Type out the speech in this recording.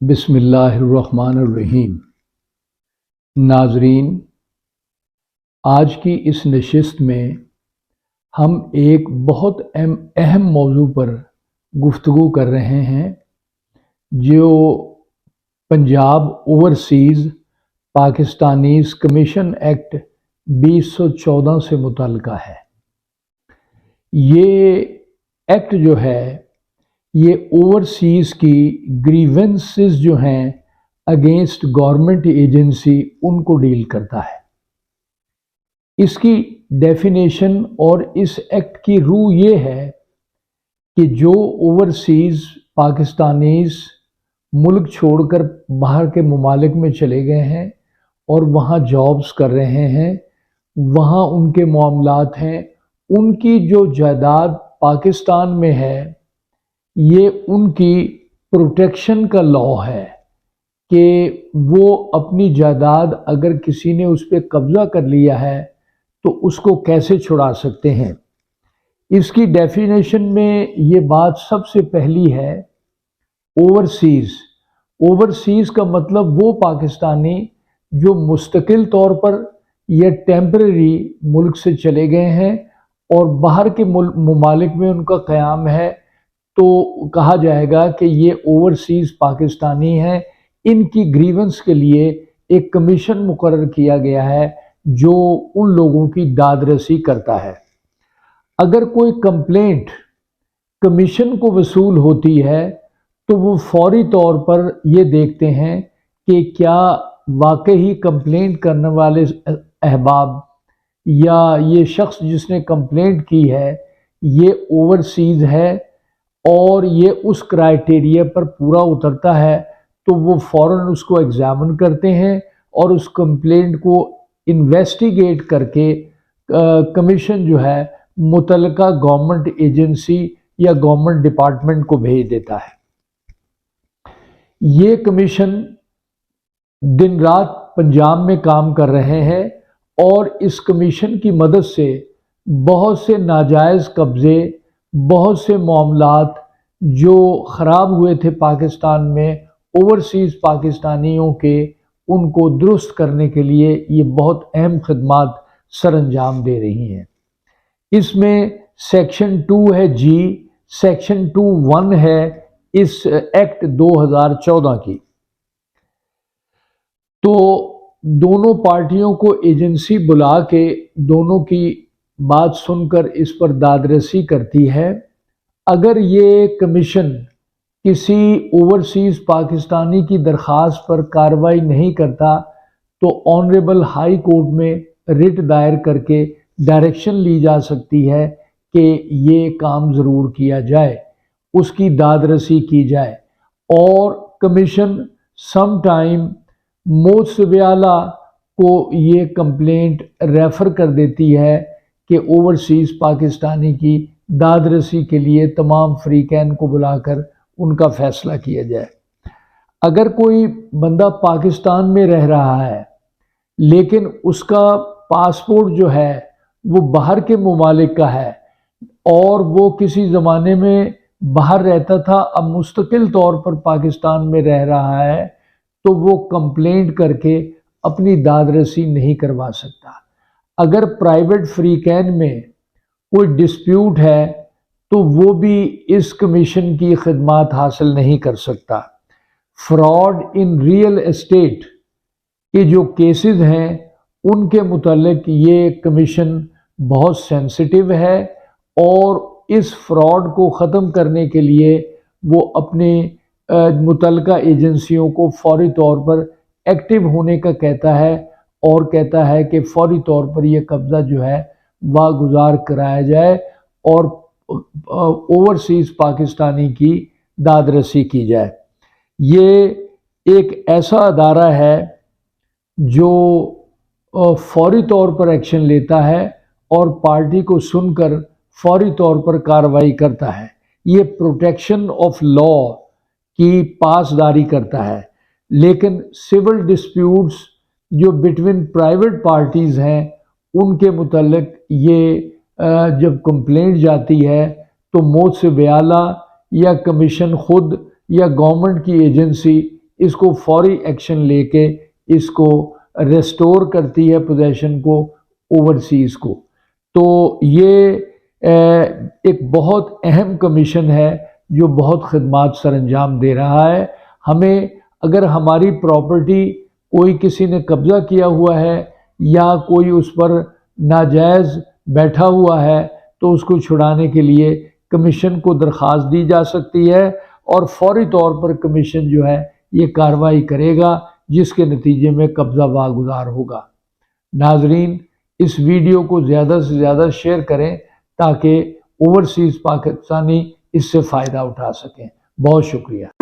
بسم اللہ الرحمن الرحیم۔ ناظرین، آج کی اس نشست میں ہم ایک بہت اہم موضوع پر گفتگو کر رہے ہیں جو Punjab overseas Pakistanis commission act 2014 سے متعلقہ ہے۔ یہ ایکٹ جو ہے یہ اوورسیز کی گریونسز جو ہیں اگینسٹ گورنمنٹ ایجنسی ان کو ڈیل کرتا ہے۔ اس کی ڈیفینیشن اور اس ایکٹ کی روح یہ ہے کہ جو اوورسیز پاکستانیز ملک چھوڑ کر باہر کے ممالک میں چلے گئے ہیں اور وہاں جابز کر رہے ہیں، وہاں ان کے معاملات ہیں، ان کی جو جائیداد پاکستان میں ہے یہ ان کی پروٹیکشن کا لاء ہے کہ وہ اپنی جائیداد اگر کسی نے اس پہ قبضہ کر لیا ہے تو اس کو کیسے چھڑا سکتے ہیں۔ اس کی ڈیفینیشن میں یہ بات سب سے پہلی ہے اوورسیز۔ اوورسیز کا مطلب وہ پاکستانی جو مستقل طور پر یا ٹیمپرری ملک سے چلے گئے ہیں اور باہر کے ممالک میں ان کا قیام ہے تو کہا جائے گا کہ یہ اوورسیز پاکستانی ہیں۔ ان کی گریونس کے لیے ایک کمیشن مقرر کیا گیا ہے جو ان لوگوں کی داد رسی کرتا ہے۔ اگر کوئی کمپلینٹ کمیشن کو وصول ہوتی ہے تو وہ فوری طور پر یہ دیکھتے ہیں کہ کیا واقعی کمپلینٹ کرنے والے احباب یا یہ شخص جس نے کمپلینٹ کی ہے یہ اوورسیز ہے اور یہ اس کرائیٹیریا پر پورا اترتا ہے تو وہ فوراً اس کو ایگزامن کرتے ہیں اور اس کمپلینٹ کو انویسٹیگیٹ کر کے کمیشن جو ہے متعلقہ گورنمنٹ ایجنسی یا گورنمنٹ ڈپارٹمنٹ کو بھیج دیتا ہے۔ یہ کمیشن دن رات پنجاب میں کام کر رہے ہیں اور اس کمیشن کی مدد سے بہت سے ناجائز قبضے، بہت سے معاملات جو خراب ہوئے تھے پاکستان میں اوورسیز پاکستانیوں کے، ان کو درست کرنے کے لیے یہ بہت اہم خدمات سر انجام دے رہی ہیں۔ اس میں سیکشن 2 ہے جی، سیکشن 2(1) ہے اس ایکٹ 2014 کی۔ تو دونوں پارٹیوں کو ایجنسی بلا کے دونوں کی بات سن کر اس پر داد رسی کرتی ہے۔ اگر یہ کمیشن کسی اوورسیز پاکستانی کی درخواست پر کارروائی نہیں کرتا تو آنریبل ہائی کورٹ میں رٹ دائر کر کے ڈائریکشن لی جا سکتی ہے کہ یہ کام ضرور کیا جائے، اس کی داد رسی کی جائے، اور کمیشن سم ٹائم موسویالہ کو یہ کمپلینٹ ریفر کر دیتی ہے کہ اوورسیز پاکستانی کی داد رسی کے لیے تمام فریقین کو بلا کر ان کا فیصلہ کیا جائے۔ اگر کوئی بندہ پاکستان میں رہ رہا ہے لیکن اس کا پاسپورٹ جو ہے وہ باہر کے ممالک کا ہے اور وہ کسی زمانے میں باہر رہتا تھا، اب مستقل طور پر پاکستان میں رہ رہا ہے، تو وہ کمپلینٹ کر کے اپنی داد رسی نہیں کروا سکتا۔ اگر پرائیویٹ فریقین میں کوئی ڈسپیوٹ ہے تو وہ بھی اس کمیشن کی خدمات حاصل نہیں کر سکتا۔ فراڈ ان ریئل اسٹیٹ کے جو کیسز ہیں ان کے متعلق یہ کمیشن بہت سینسٹیو ہے اور اس فراڈ کو ختم کرنے کے لیے وہ اپنے متعلقہ ایجنسیوں کو فوری طور پر ایکٹیو ہونے کا کہتا ہے اور کہتا ہے کہ فوری طور پر یہ قبضہ جو ہے واگزار کرایا جائے اور اوورسیز پاکستانی کی داد رسی کی جائے۔ یہ ایک ایسا ادارہ ہے جو فوری طور پر ایکشن لیتا ہے اور پارٹی کو سن کر فوری طور پر کارروائی کرتا ہے۔ یہ پروٹیکشن آف لاء کی پاسداری کرتا ہے، لیکن سول ڈسپیوٹس جو بٹوین پرائیویٹ پارٹیز ہیں ان کے متعلق یہ جب کمپلینٹ جاتی ہے تو موت سے بیالہ یا کمیشن خود یا گورنمنٹ کی ایجنسی اس کو فوری ایکشن لے کے اس کو ریسٹور کرتی ہے پوزیشن کو اوورسیز کو۔ تو یہ ایک بہت اہم کمیشن ہے جو بہت خدمات سر انجام دے رہا ہے۔ ہمیں اگر ہماری پراپرٹی کوئی کسی نے قبضہ کیا ہوا ہے یا کوئی اس پر ناجائز بیٹھا ہوا ہے تو اس کو چھڑانے کے لیے کمیشن کو درخواست دی جا سکتی ہے اور فوری طور پر کمیشن جو ہے یہ کارروائی کرے گا جس کے نتیجے میں قبضہ واگزار ہوگا۔ ناظرین، اس ویڈیو کو زیادہ سے زیادہ شیئر کریں تاکہ اوورسیز پاکستانی اس سے فائدہ اٹھا سکیں۔ بہت شکریہ۔